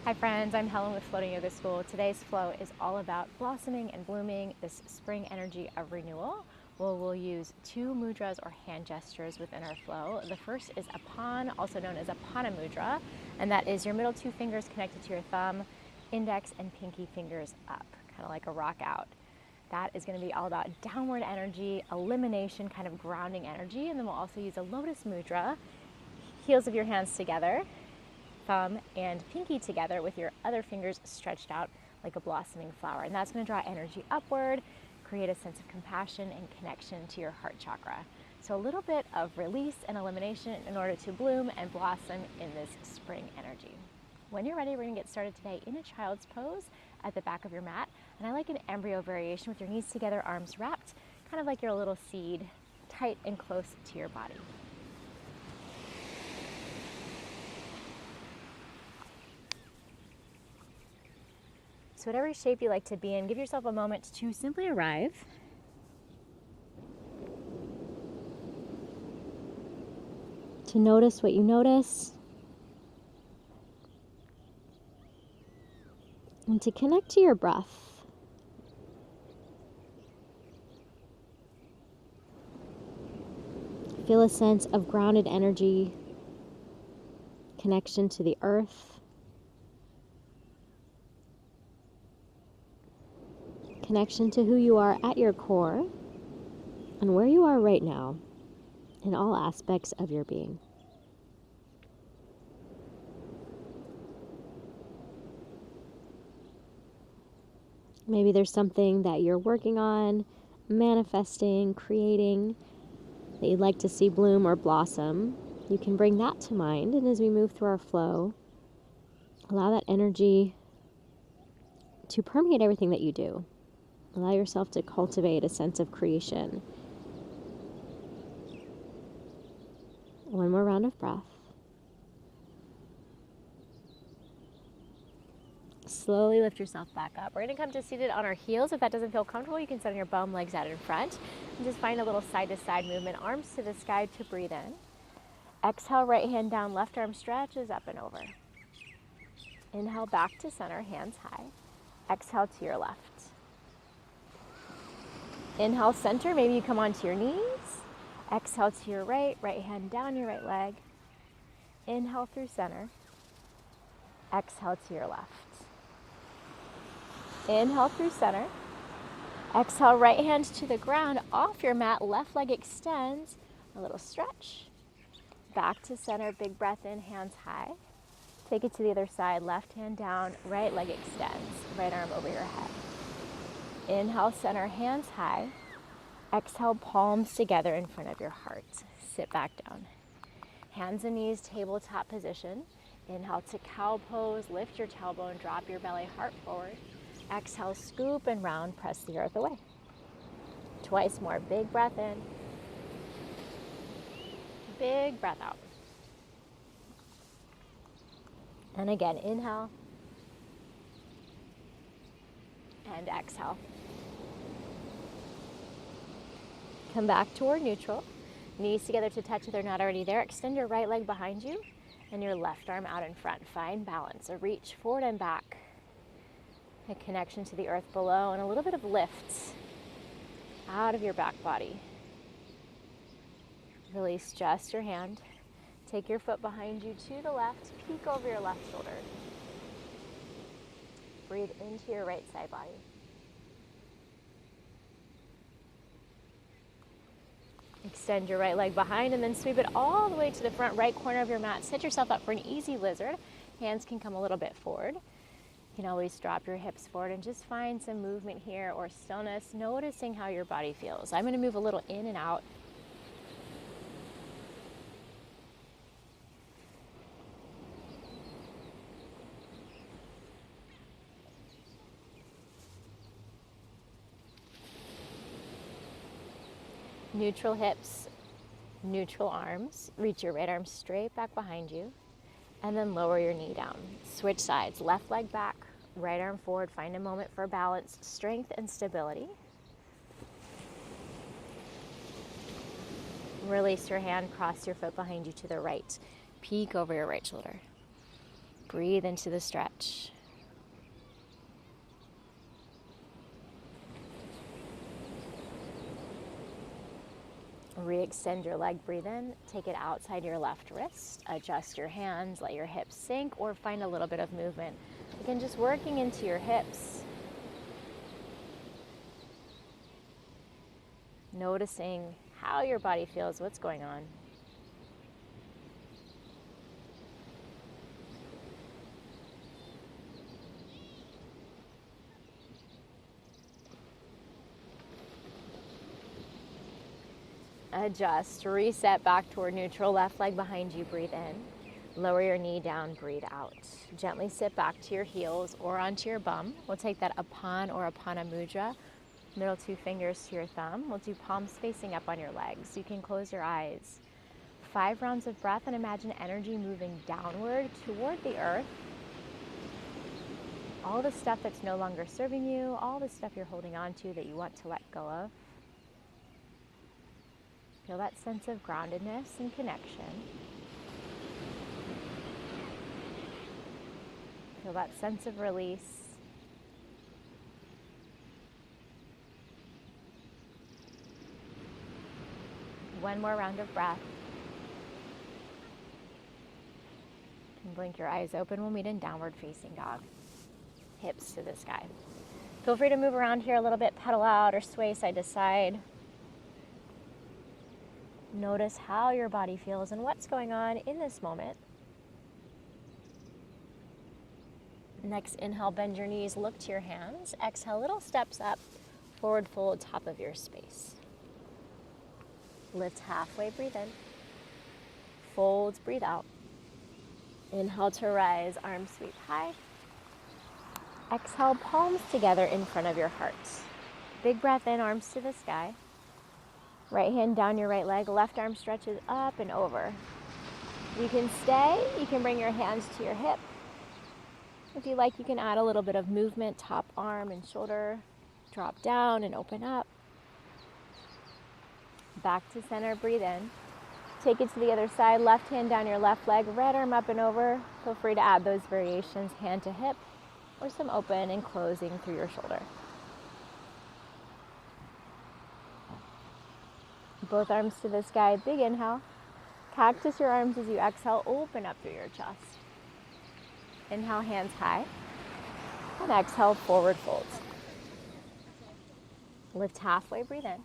Hi friends, I'm Helen with Floating Yoga School. Today's flow is all about blossoming and blooming, this spring energy of renewal. We'll use two mudras or hand gestures within our flow. The first is Apan, also known as apana mudra, and that is your middle two fingers connected to your thumb, index and pinky fingers up, kind of like a rock out. That is going to be all about downward energy, elimination, kind of grounding energy, and then we'll also use a lotus mudra, heels of your hands together, thumb and pinky together with your other fingers stretched out like a blossoming flower. And that's going to draw energy upward, create a sense of compassion and connection to your heart chakra. So a little bit of release and elimination in order to bloom and blossom in this spring energy. When you're ready, we're going to get started today in a child's pose at the back of your mat. And I like an embryo variation with your knees together, arms wrapped, kind of like you're a little seed, tight and close to your body. So whatever shape you like to be in, give yourself a moment to simply arrive. To notice what you notice. And to connect to your breath. Feel a sense of grounded energy, connection to the earth. Connection to who you are at your core and where you are right now in all aspects of your being. Maybe there's something that you're working on, manifesting, creating, that you'd like to see bloom or blossom. You can bring that to mind, and as we move through our flow, allow that energy to permeate everything that you do. Allow yourself to cultivate a sense of creation. One more round of breath. Slowly lift yourself back up. We're going to come to seated on our heels. If that doesn't feel comfortable, you can sit on your bum, legs out in front. And just find a little side-to-side movement, arms to the sky to breathe in. Exhale, right hand down, left arm stretches up and over. Inhale, back to center, hands high. Exhale to your left. Inhale, center, maybe you come onto your knees. Exhale to your right, right hand down your right leg. Inhale through center. Exhale to your left. Inhale through center. Exhale, right hand to the ground, off your mat, left leg extends. A little stretch. Back to center, big breath in, hands high. Take it to the other side, left hand down, right leg extends, right arm over your head. Inhale, center, hands high. Exhale, palms together in front of your heart. Sit back down. Hands and knees, tabletop position. Inhale to cow pose, lift your tailbone, drop your belly, heart forward. Exhale, scoop and round, press the earth away. Twice more, big breath in. Big breath out. And again, inhale. And exhale. Come back toward neutral. Knees together to touch if they're not already there. Extend your right leg behind you and your left arm out in front. Find balance. A reach forward and back. A connection to the earth below and a little bit of lift out of your back body. Release just your hand. Take your foot behind you to the left. Peek over your left shoulder. Breathe into your right side body. Extend your right leg behind and then sweep it all the way to the front right corner of your mat. Set yourself up for an easy lizard. Hands can come a little bit forward. You can always drop your hips forward and just find some movement here or stillness, noticing how your body feels. I'm going to move a little in and out. Neutral hips, neutral arms. Reach your right arm straight back behind you and then lower your knee down. Switch sides, left leg back, right arm forward. Find a moment for balance, strength, and stability. Release your hand, cross your foot behind you to the right. Peek over your right shoulder. Breathe into the stretch. Re-extend your leg, breathe in, take it outside your left wrist, adjust your hands, let your hips sink, or find a little bit of movement. Again, just working into your hips. Noticing how your body feels, what's going on. Adjust, reset back toward neutral, left leg behind you, breathe in. Lower your knee down, breathe out. Gently sit back to your heels or onto your bum. We'll take that Apan or apana mudra, middle two fingers to your thumb. We'll do palms facing up on your legs. You can close your eyes. 5 rounds of breath and imagine energy moving downward toward the earth. All the stuff that's no longer serving you, all the stuff you're holding on to that you want to let go of. Feel that sense of groundedness and connection. Feel that sense of release. One more round of breath. And blink your eyes open. We'll meet in downward facing dog. Hips to the sky. Feel free to move around here a little bit, pedal out or sway side to side. Notice how your body feels and what's going on in this moment. Next, inhale, bend your knees, look to your hands. Exhale, little steps up, forward fold, top of your space. Lift halfway, breathe in. Folds, breathe out. Inhale to rise, arms sweep high. Exhale, palms together in front of your heart. Big breath in, arms to the sky. Right hand down your right leg, left arm stretches up and over. You can stay, you can bring your hands to your hip. If you like, you can add a little bit of movement, top arm and shoulder, drop down and open up. Back to center, breathe in. Take it to the other side, left hand down your left leg, right arm up and over. Feel free to add those variations, hand to hip, or some open and closing through your shoulder. Both arms to the sky, big inhale. Cactus your arms as you exhale, open up through your chest. Inhale, hands high. And exhale, forward folds. Lift halfway, breathe in.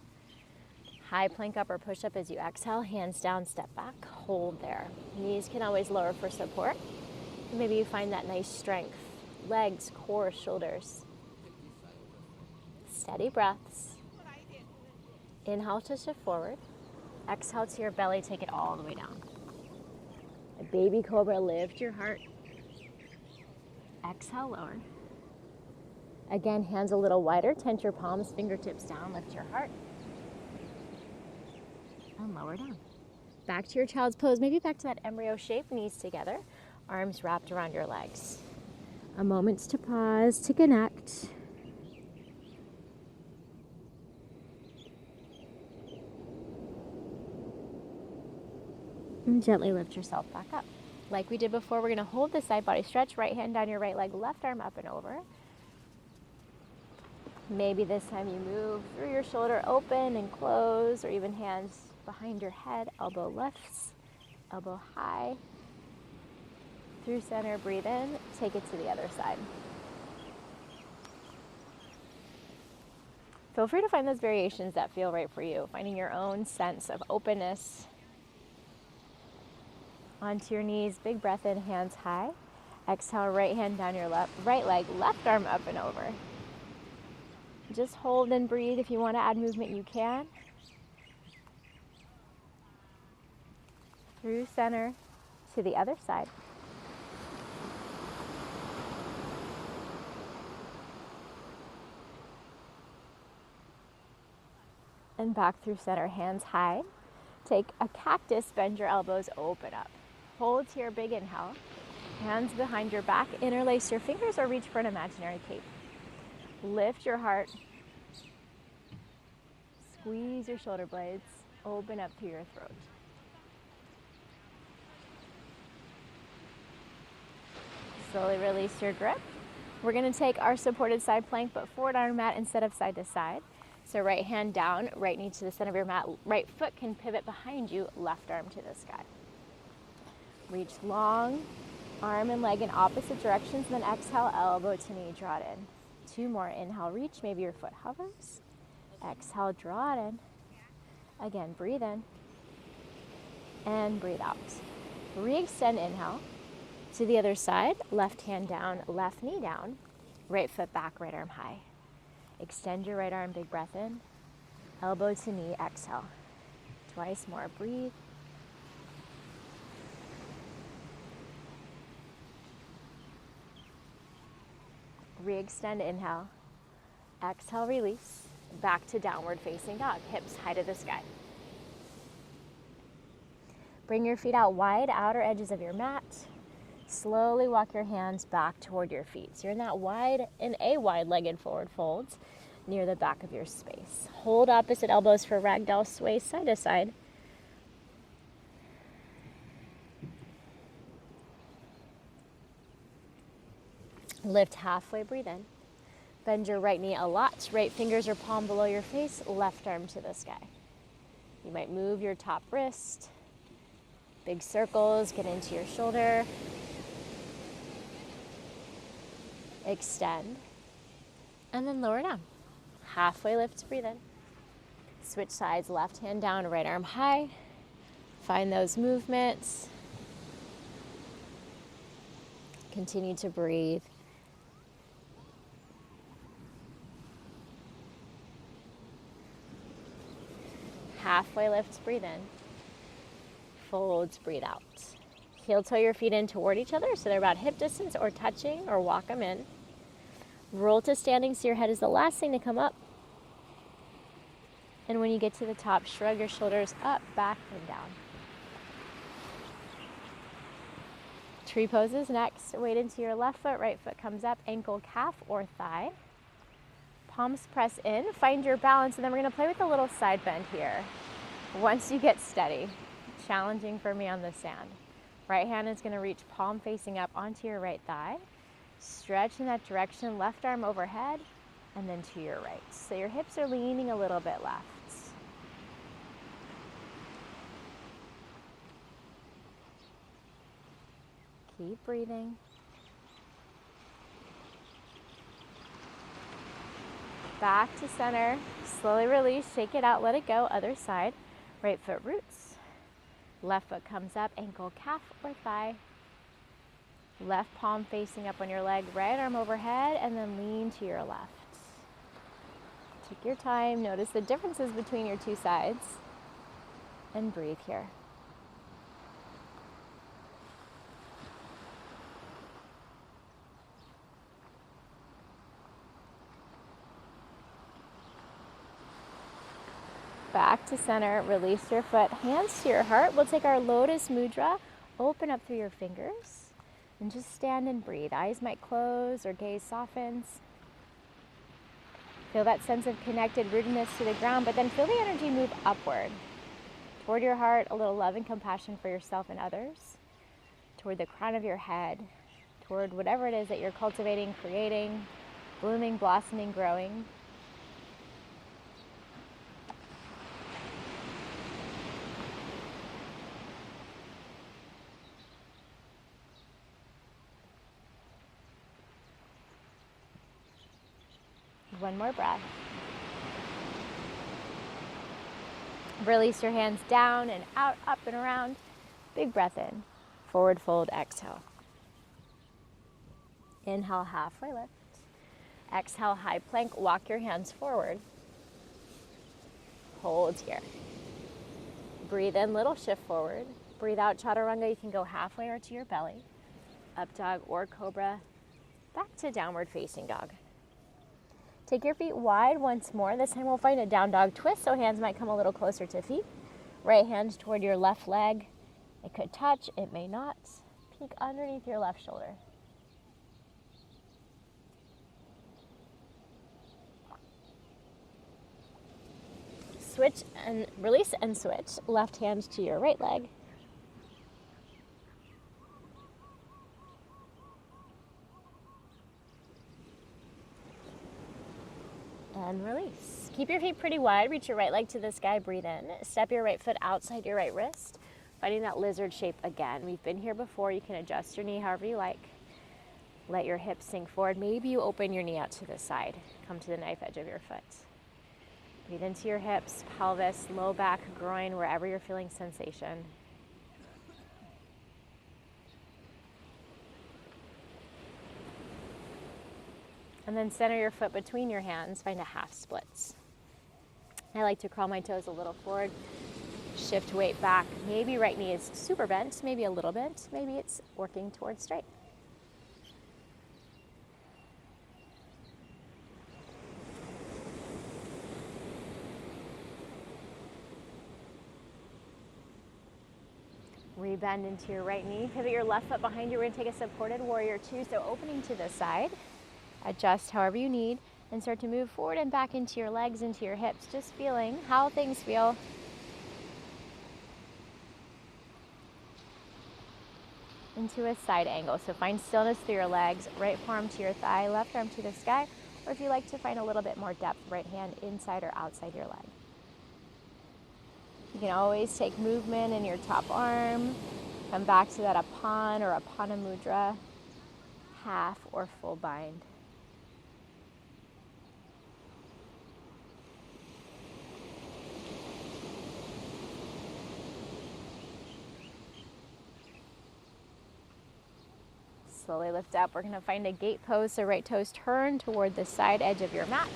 High plank up or push up as you exhale, hands down, step back, hold there. Knees can always lower for support. Maybe you find that nice strength. Legs, core, shoulders. Steady breaths. Inhale to shift forward. Exhale to your belly, take it all the way down. A baby cobra, lift your heart. Exhale, lower. Again, hands a little wider, tent your palms, fingertips down, lift your heart. And lower down. Back to your child's pose, maybe back to that embryo shape, knees together, arms wrapped around your legs. A moment to pause, to connect. And gently lift yourself back up. Like we did before, we're going to hold the side body stretch, right hand down your right leg, left arm up and over. Maybe this time you move through your shoulder, open and close, or even hands behind your head, elbow lifts, elbow high. Through center, breathe in, take it to the other side. Feel free to find those variations that feel right for you, finding your own sense of openness. Onto your knees, big breath in, hands high. Exhale, right hand down your right leg, left arm up and over. Just hold and breathe. If you want to add movement, you can. Through center to the other side. And back through center, hands high. Take a cactus, bend your elbows, open up. Hold here, big inhale. Hands behind your back, interlace your fingers or reach for an imaginary cape. Lift your heart. Squeeze your shoulder blades. Open up through your throat. Slowly release your grip. We're going to take our supported side plank, but forward on our mat instead of side to side. So right hand down, right knee to the center of your mat, right foot can pivot behind you, left arm to the sky. Reach long, arm and leg in opposite directions, and then exhale, elbow to knee, draw it in. 2 more, inhale, reach, maybe your foot hovers. Exhale, draw it in. Again, breathe in and breathe out. Re-extend, inhale. To the other side, left hand down, left knee down, right foot back, right arm high. Extend your right arm, big breath in. Elbow to knee, exhale. Twice more, breathe. Re-extend, inhale. Exhale, release. Back to downward facing dog, hips high to the sky. Bring your feet out wide, outer edges of your mat. Slowly walk your hands back toward your feet. So you're in that wide-legged forward folds near the back of your space. Hold opposite elbows for ragdoll sway side to side. Lift halfway, breathe in. Bend your right knee a lot. Right fingers or palm below your face, left arm to the sky. You might move your top wrist. Big circles, get into your shoulder. Extend. And then lower down. Halfway lift, breathe in. Switch sides, left hand down, right arm high. Find those movements. Continue to breathe. Halfway lifts, breathe in. Folds, breathe out. Heel toe your feet in toward each other so they're about hip distance or touching, or walk them in. Roll to standing so your head is the last thing to come up. And when you get to the top, shrug your shoulders up, back, and down. Tree poses next. Weight into your left foot, right foot comes up, ankle, calf, or thigh. Palms press in, find your balance, and then we're going to play with a little side bend here. Once you get steady, challenging for me on the sand. Right hand is going to reach palm facing up onto your right thigh. Stretch in that direction, left arm overhead, and then to your right. So your hips are leaning a little bit left. Keep breathing. Back to center. Slowly release, shake it out, let it go. Other side. Right foot roots. Left foot comes up, ankle, calf, or thigh. Left palm facing up on your leg, right arm overhead, and then lean to your left. Take your time, notice the differences between your two sides, and breathe here. Back to center, release your foot, hands to your heart. We'll take our lotus mudra, open up through your fingers, and just stand and breathe. Eyes might close or gaze softens. Feel that sense of connected rootedness to the ground, but then feel the energy move upward. Toward your heart, a little love and compassion for yourself and others. Toward the crown of your head, toward whatever it is that you're cultivating, creating, blooming, blossoming, growing. One more breath. Release your hands down and out, up and around. Big breath in. Forward fold, exhale. Inhale, halfway lift. Exhale, high plank. Walk your hands forward. Hold here. Breathe in, little shift forward. Breathe out, chaturanga. You can go halfway or to your belly. Up dog or cobra. Back to downward facing dog. Take your feet wide once more. This time we'll find a down dog twist, so hands might come a little closer to feet. Right hand toward your left leg. It could touch, it may not. Peek underneath your left shoulder. Switch and release and switch. Left hand to your right leg. And release. Keep your feet pretty wide. Reach your right leg to the sky. Breathe in. Step your right foot outside your right wrist. Finding that lizard shape again. We've been here before. You can adjust your knee however you like. Let your hips sink forward. Maybe you open your knee out to the side. Come to the knife edge of your foot. Breathe into your hips, pelvis, low back, groin, wherever you're feeling sensation. And then center your foot between your hands. Find a half splits. I like to crawl my toes a little forward. Shift weight back. Maybe right knee is super bent, maybe a little bent. Maybe it's working towards straight. Rebend into your right knee. Pivot your left foot behind you. We're going to take a supported warrior two. So opening to the side. Adjust however you need. And start to move forward and back into your legs, into your hips. Just feeling how things feel. Into a side angle. So find stillness through your legs. Right forearm to your thigh. Left arm to the sky. Or if you like to find a little bit more depth, right hand inside or outside your leg. You can always take movement in your top arm. Come back to that Apan or apana mudra. Half or full bind. Slowly lift up. We're going to find a gate pose. So right toes turn toward the side edge of your mat.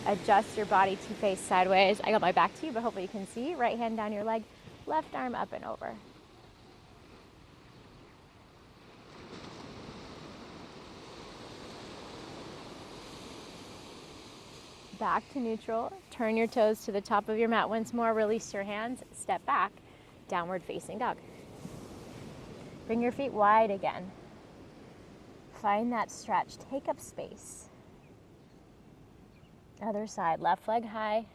Adjust your body to face sideways. I got my back to you, but hopefully you can see. Right hand down your leg, left arm up and over. Back to neutral. Turn your toes to the top of your mat once more. Release your hands. Step back. Downward facing dog. Bring your feet wide again. Find that stretch. Take up space. Other side, left leg high.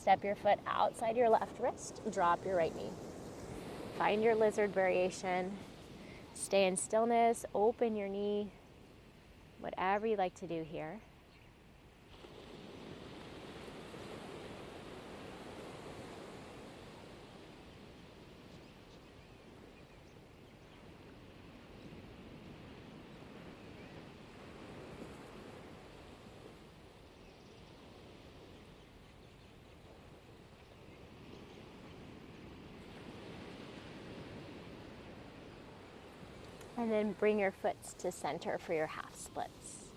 Step your foot outside your left wrist. Drop your right knee. Find your lizard variation. Stay in stillness. Open your knee. Whatever you like to do here. And then bring your foot to center for your half splits.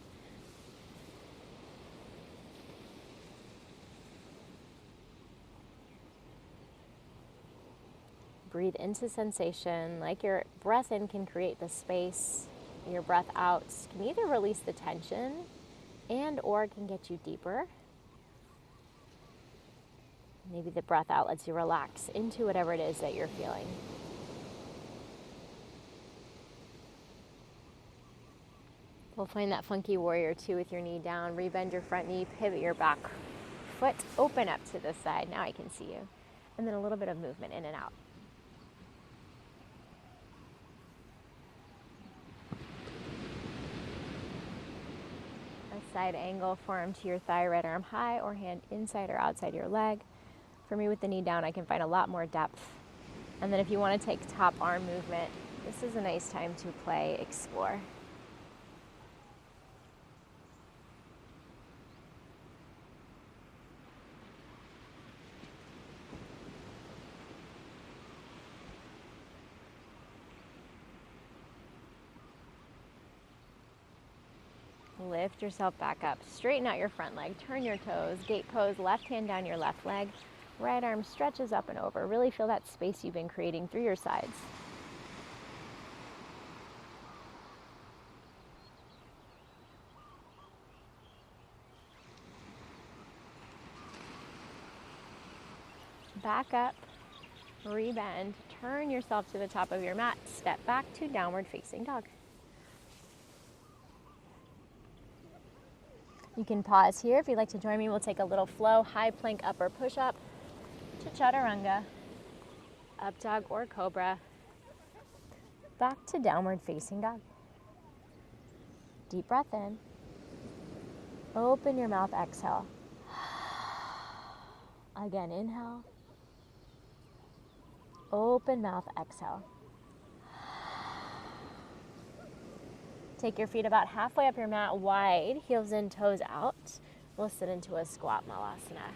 Breathe into sensation, like your breath in can create the space. Your breath out can either release the tension and or can get you deeper. Maybe the breath out lets you relax into whatever it is that you're feeling. We'll find that funky warrior two with your knee down. Rebend your front knee, pivot your back foot, open up to the side. Now I can see you. And then a little bit of movement in and out. A side angle, forearm to your thigh, right arm high, or hand inside or outside your leg. For me, with the knee down, I can find a lot more depth. And then if you want to take top arm movement, this is a nice time to play, explore. Lift yourself back up. Straighten out your front leg. Turn your toes. Gate pose. Left hand down your left leg. Right arm stretches up and over. Really feel that space you've been creating through your sides. Back up. Rebend. Turn yourself to the top of your mat. Step back to downward facing dog. You can pause here. If you'd like to join me, we'll take a little flow, high plank, upper push-up to chaturanga, up dog or cobra, back to downward facing dog. Deep breath in. Open your mouth, exhale. Again, inhale. Open mouth, exhale. Take your feet about halfway up your mat, wide, heels in, toes out. We'll sit into a squat malasana.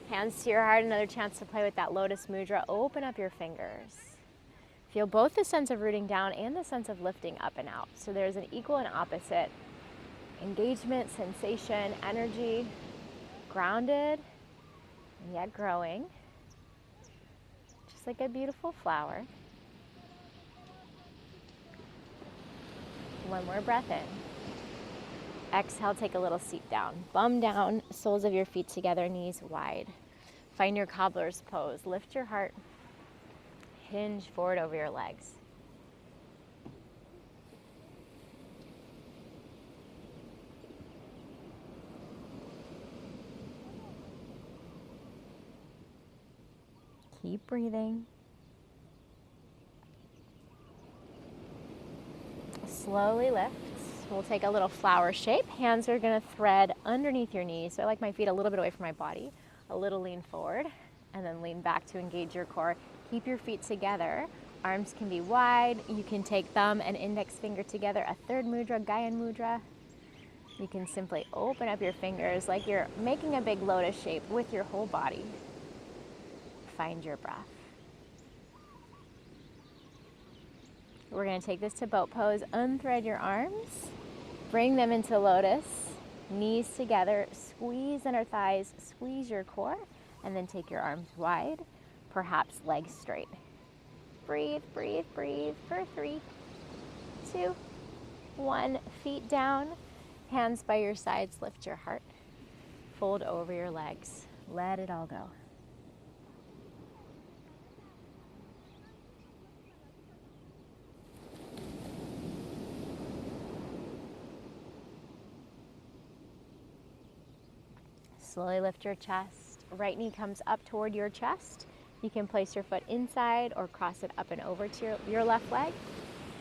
Hands to your heart, another chance to play with that lotus mudra. Open up your fingers. Feel both the sense of rooting down and the sense of lifting up and out. So there's an equal and opposite engagement, sensation, energy, grounded, and yet growing. Just like a beautiful flower. One more breath in. Exhale, take a little seat down. Bum down, soles of your feet together, knees wide. Find your cobbler's pose. Lift your heart. Hinge forward over your legs. Keep breathing. Slowly lift. We'll take a little flower shape. Hands are going to thread underneath your knees. So I like my feet a little bit away from my body. A little lean forward and then lean back to engage your core. Keep your feet together. Arms can be wide. You can take thumb and index finger together. A third mudra, Gyan mudra. You can simply open up your fingers like you're making a big lotus shape with your whole body. Find your breath. We're going to take this to boat pose. Unthread your arms. Bring them into lotus. Knees together. Squeeze inner thighs. Squeeze your core. And then take your arms wide. Perhaps legs straight. Breathe, breathe, breathe for 3, 2, 1. Feet down. Hands by your sides. Lift your heart. Fold over your legs. Let it all go. Slowly lift your chest. Right knee comes up toward your chest. You can place your foot inside or cross it up and over to your left leg.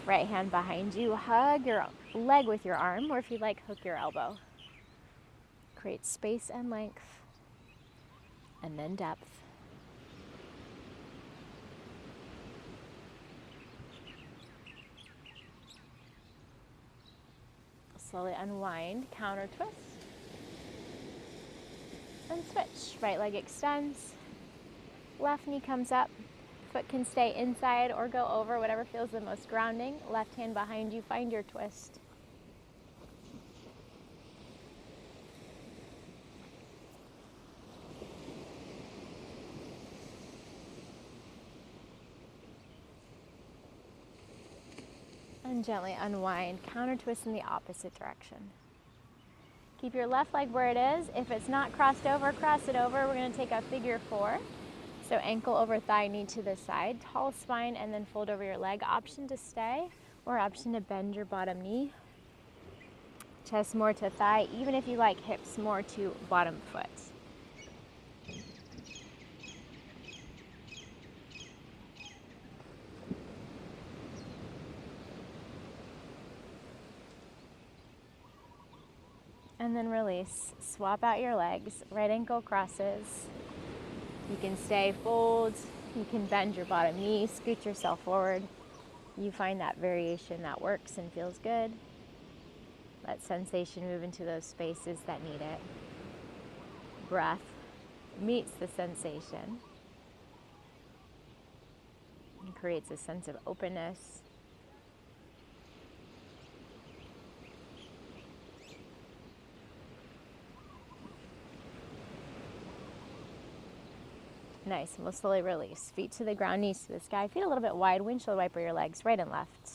Right hand behind you. Hug your leg with your arm, or if you like, hook your elbow. Create space and length, and then depth. Slowly unwind, counter twist. And switch. Right leg extends. Left knee comes up. Foot can stay inside or go over, whatever feels the most grounding. Left hand behind you. Find your twist. And gently unwind. Counter twist in the opposite direction. Keep your left leg where it is. If it's not crossed over, cross it over. We're going to take a figure 4. So ankle over thigh, knee to the side, tall spine, and then fold over your leg. Option to stay or option to bend your bottom knee. Chest more to thigh, even if you like hips more to bottom foot. And then release. Swap out your legs. Right ankle crosses. You can stay, fold. You can bend your bottom knee, scoot yourself forward. You find that variation that works and feels good. Let sensation move into those spaces that need it. Breath meets the sensation and creates a sense of openness. Nice, and we'll slowly release. Feet to the ground, knees to the sky. Feet a little bit wide, windshield wiper your legs, right and left.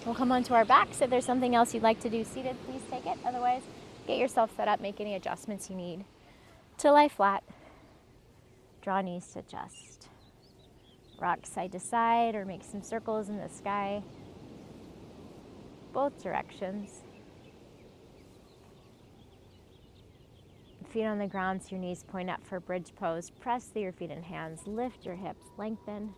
We'll come onto our backs. If there's something else you'd like to do seated, please take it. Otherwise, get yourself set up, make any adjustments you need to lie flat. Draw knees to chest. Rock side to side or make some circles in the sky. Both directions. Feet on the ground so your knees point up for bridge pose. Press through your feet and hands. Lift your hips. Lengthen.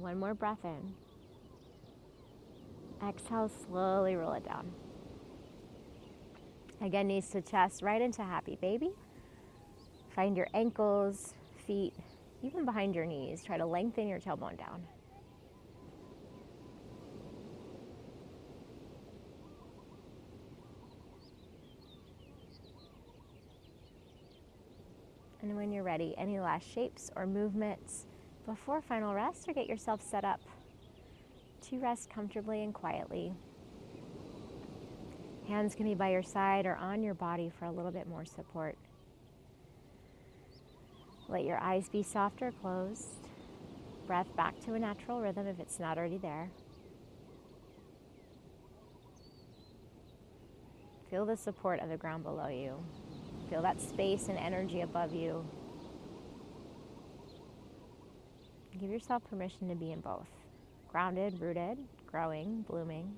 One more breath in. Exhale, slowly roll it down. Again, knees to chest, right into happy baby. Find your ankles, feet, even behind your knees. Try to lengthen your tailbone down. And when you're ready, any last shapes or movements before final rest, or get yourself set up to rest comfortably and quietly. Hands can be by your side or on your body for a little bit more support. Let your eyes be soft or closed. Breath back to a natural rhythm if it's not already there. Feel the support of the ground below you. Feel that space and energy above you. Give yourself permission to be in both. Grounded, rooted, growing, blooming.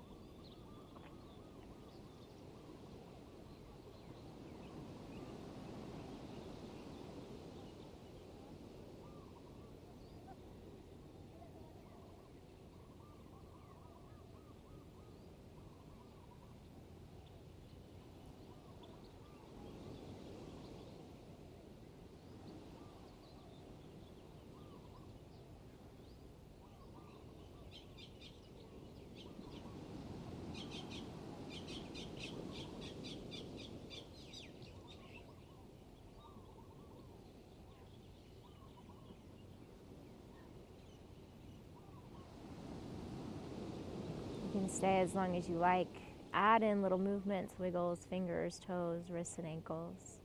You can stay as long as you like. Add in little movements, wiggles, fingers, toes, wrists, and ankles.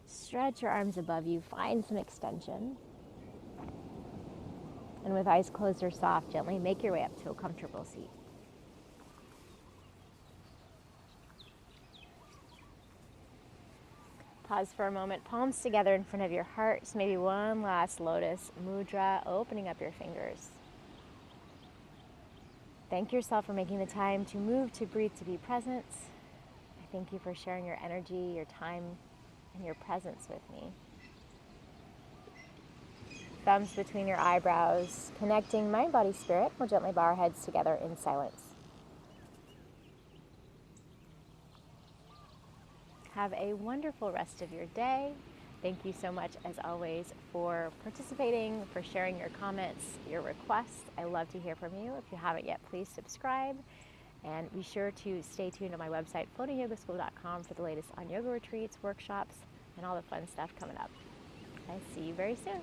Stretch your arms above you. Find some extension. And with eyes closed or soft, gently make your way up to a comfortable seat. Pause for a moment, palms together in front of your heart. So maybe one last lotus mudra, opening up your fingers. Thank yourself for making the time to move, to breathe, to be present. I thank you for sharing your energy, your time, and your presence with me. Thumbs between your eyebrows, connecting mind, body, spirit. We'll gently bow our heads together in silence. Have a wonderful rest of your day. Thank you so much, as always, for participating, for sharing your comments, your requests. I love to hear from you. If you haven't yet, please subscribe. And be sure to stay tuned on my website, floatingyogaschool.com, for the latest on yoga retreats, workshops, and all the fun stuff coming up. I see you very soon.